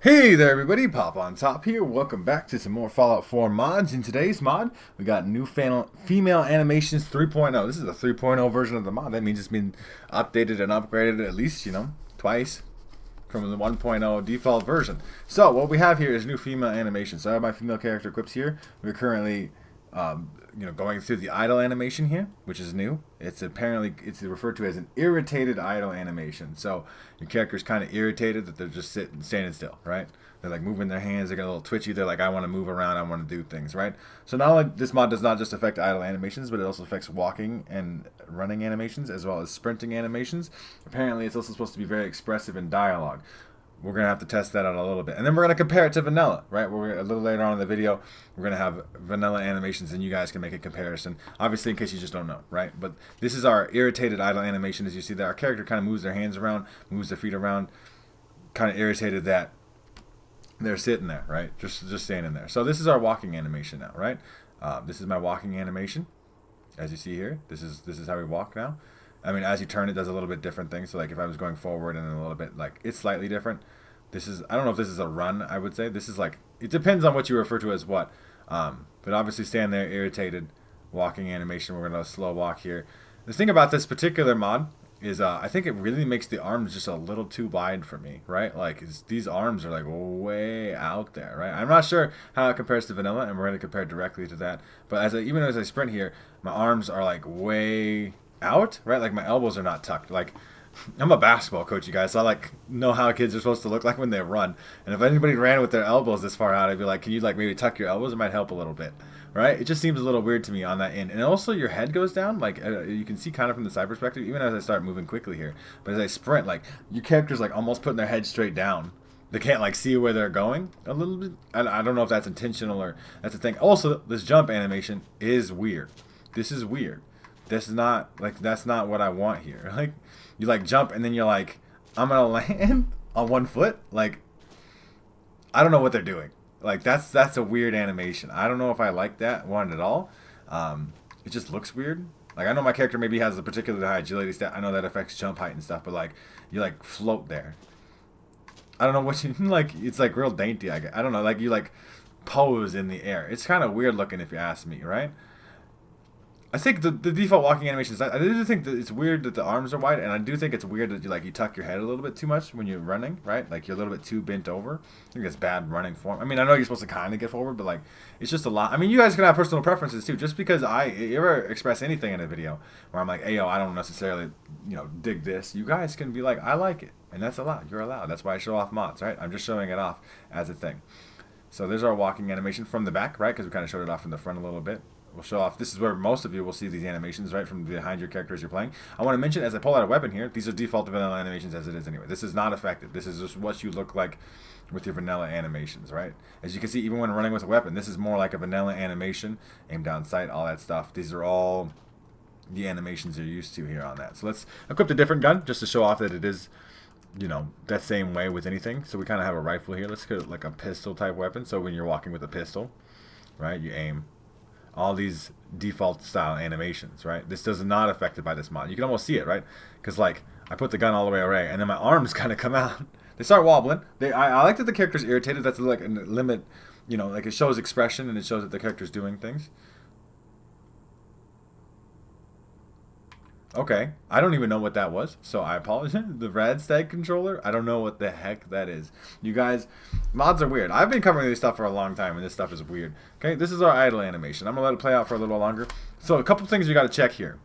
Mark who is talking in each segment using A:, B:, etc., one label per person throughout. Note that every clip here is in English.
A: Hey there everybody, Pop on Top here. Welcome back to some more Fallout 4 mods. In today's mod, we got new female animations 3.0. This is a 3.0 version of the mod. That means it's been updated and upgraded at least, twice from the 1.0 default version. So what we have here is new female animation. So I have my female character equipped here. We're currently going through the idle animation here, which is new. It's referred to as an irritated idle animation. So your character's kind of irritated that they're just standing still, right? They're like moving their hands, they get a little twitchy, they're like, I want to move around, I want to do things, right? So not only this mod does not just affect idle animations, but it also affects walking and running animations as well as sprinting animations. Apparently it's also supposed to be very expressive in dialogue. We're going to have to test that out a little bit. And then we're going to compare it to vanilla, right? A little later on in the video, we're going to have vanilla animations and you guys can make a comparison. Obviously, in case you just don't know, right? But this is our irritated idle animation. As you see that our character kind of moves their hands around, moves their feet around, kind of irritated that they're sitting there, right? Just standing there. So this is our walking animation now, right? This is my walking animation. As you see here, this is how we walk now. I mean, as you turn, it does a little bit different things. So like if I was going forward and then a little bit, like it's slightly different. I don't know if this is a run, I would say. This is like, it depends on what you refer to as what. But obviously stand there, irritated, walking animation. We're going to slow walk here. The thing about this particular mod is I think it really makes the arms just a little too wide for me, right? Like these arms are like way out there, right? I'm not sure how it compares to vanilla, and we're going to compare directly to that. But even as I sprint here, my arms are like way out, right? Like my elbows are not tucked. Like I'm a basketball coach, you guys, so I like know how kids are supposed to look like when they run. And if anybody ran with their elbows this far out, I'd be like, can you like maybe tuck your elbows? It might help a little bit, right? It just seems a little weird to me on that end. And also your head goes down, like you can see kind of from the side perspective, even as I start moving quickly here. But as I sprint, like your character's like almost putting their head straight down. They can't like see where they're going a little bit. I don't know if that's intentional or that's the thing. Also, this jump animation is weird. This is weird. This is not like, that's not what I want here. Like you like jump and then you're like, I'm gonna land on one foot. Like I don't know what they're doing. Like that's a weird animation. I don't know if I like that one at all. It just looks weird. Like I know my character maybe has a particularly high agility stat. I know that affects jump height and stuff, but like you like float there. I don't know what you like. It's like real dainty. I don't know. Like you like pose in the air. It's kind of weird looking if you ask me, right? I think the default walking animations, I do think that it's weird that the arms are wide, and I do think it's weird that you tuck your head a little bit too much when you're running, right? Like you're a little bit too bent over. I think that's bad running form. I mean, I know you're supposed to kind of get forward, but like it's just a lot. I mean, you guys can have personal preferences too. Just because you ever express anything in a video where I'm like, hey yo, I don't necessarily dig this, you guys can be like, I like it, and that's allowed. You're allowed. That's why I show off mods, right? I'm just showing it off as a thing. So there's our walking animation from the back, right? Because we kind of showed it off from the front a little bit. We'll show off. This is where most of you will see these animations, right, from behind your character as you're playing. I want to mention, as I pull out a weapon here, these are default vanilla animations as it is anyway. This is not affected. This is just what you look like with your vanilla animations, right? As you can see, even when running with a weapon, this is more like a vanilla animation. Aim down sight, all that stuff. These are all the animations you're used to here on that. So let's equip a different gun just to show off that it is, that same way with anything. So we kind of have a rifle here. Let's get like a pistol type weapon. So when you're walking with a pistol, right, you aim. All these default style animations, right? This is not affected by this mod. You can almost see it, right? Because like I put the gun all the way away, and then my arms kind of come out. They start wobbling. I like that the character's irritated. That's like a limit, like it shows expression and it shows that the character's doing things. Okay, I don't even know what that was, so I apologize. The Radstag controller? I don't know what the heck that is. You guys, mods are weird. I've been covering this stuff for a long time, and this stuff is weird. Okay, this is our idle animation. I'm going to let it play out for a little longer. So a couple things we got to check here.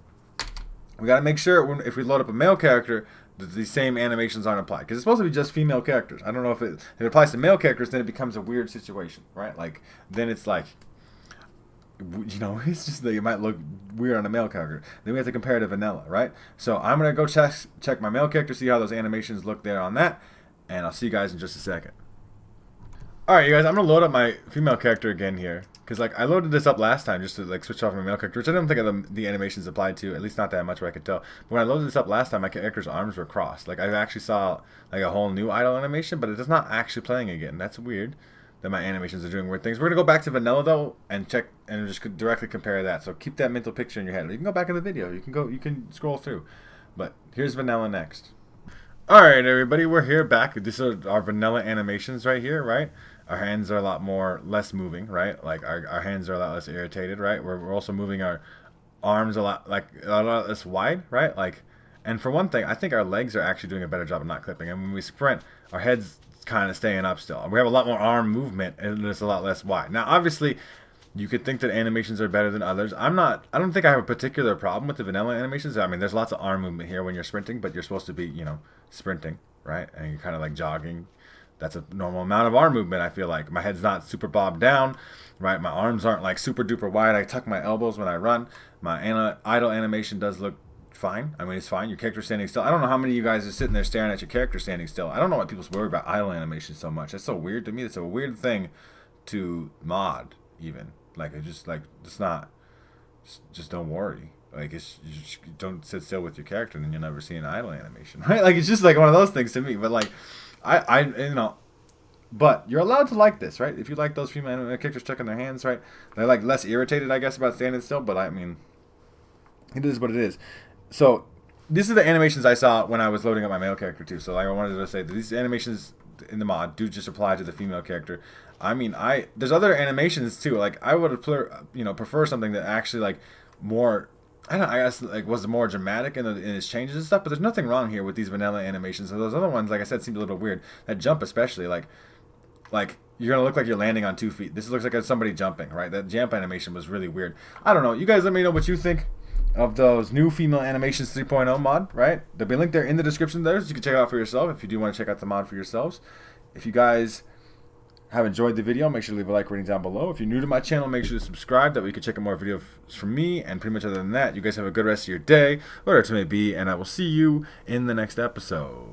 A: We got to make sure if we load up a male character, that the same animations aren't applied. Because it's supposed to be just female characters. I don't know if it applies to male characters, then it becomes a weird situation, right? Like, then it's like, it's just that you might look weird on a male character. Then we have to compare it to vanilla, right? So I'm going to go check my male character, see how those animations look there on that, and I'll see you guys in just a second. Alright, you guys, I'm going to load up my female character again here, because like I loaded this up last time just to like switch off my male character, which I don't think the animations applied to, at least not that much where I could tell. But when I loaded this up last time, my character's arms were crossed. Like I actually saw like a whole new idle animation, but it is not actually playing again. That's weird that my animations are doing weird things. We're going to go back to vanilla though and check and just directly compare that. So keep that mental picture in your head. You can go back in the video. You can scroll through. But here's vanilla next. Alright, everybody, we're here back. These are our vanilla animations right here, right? Our hands are a lot less moving, right? Like our hands are a lot less irritated, right? We're also moving our arms a lot less wide, right? Like, and for one thing, I think our legs are actually doing a better job of not clipping. And when we sprint, our head's kind of staying up still. We have a lot more arm movement, and it's a lot less wide. Now, obviously, you could think that animations are better than others. I don't think I have a particular problem with the vanilla animations. I mean, there's lots of arm movement here when you're sprinting, but you're supposed to be, sprinting, right? And you're kind of like jogging. That's a normal amount of arm movement, I feel like. My head's not super bobbed down, right? My arms aren't like super duper wide. I tuck my elbows when I run. My idle animation does look fine. I mean, it's fine. Your character's standing still. I don't know how many of you guys are sitting there staring at your character standing still. I don't know why people worry about idle animation so much. That's so weird to me. It's a weird thing to mod, even. Like, it's not, just don't worry. Like, you just don't sit still with your character, and then you'll never see an idle animation, right? Like, it's just like one of those things to me. But like, but you're allowed to like this, right? If you like those female characters checking their hands, right? They're like less irritated, I guess, about standing still. But I mean, it is what it is. So these are the animations I saw when I was loading up my male character too. So like, I wanted to say that these animations in the mod do just apply to the female character. I mean, there's other animations too. Like, I would prefer something that actually like more, I guess like was more dramatic in its changes and stuff. But there's nothing wrong here with these vanilla animations. So those other ones, like I said, seemed a little weird. That jump especially, like you're gonna look like you're landing on 2 feet. This looks like somebody jumping, right? That jump animation was really weird. I don't know. You guys let me know what you think of those new female animations 3.0 mod, right? There'll be a link there in the description there, so you can check it out for yourself if you do want to check out the mod for yourselves. If you guys have enjoyed the video, make sure to leave a like rating down below. If you're new to my channel, make sure to subscribe. That way you can check out more videos from me. And pretty much other than that, you guys have a good rest of your day, whatever it may be, and I will see you in the next episode.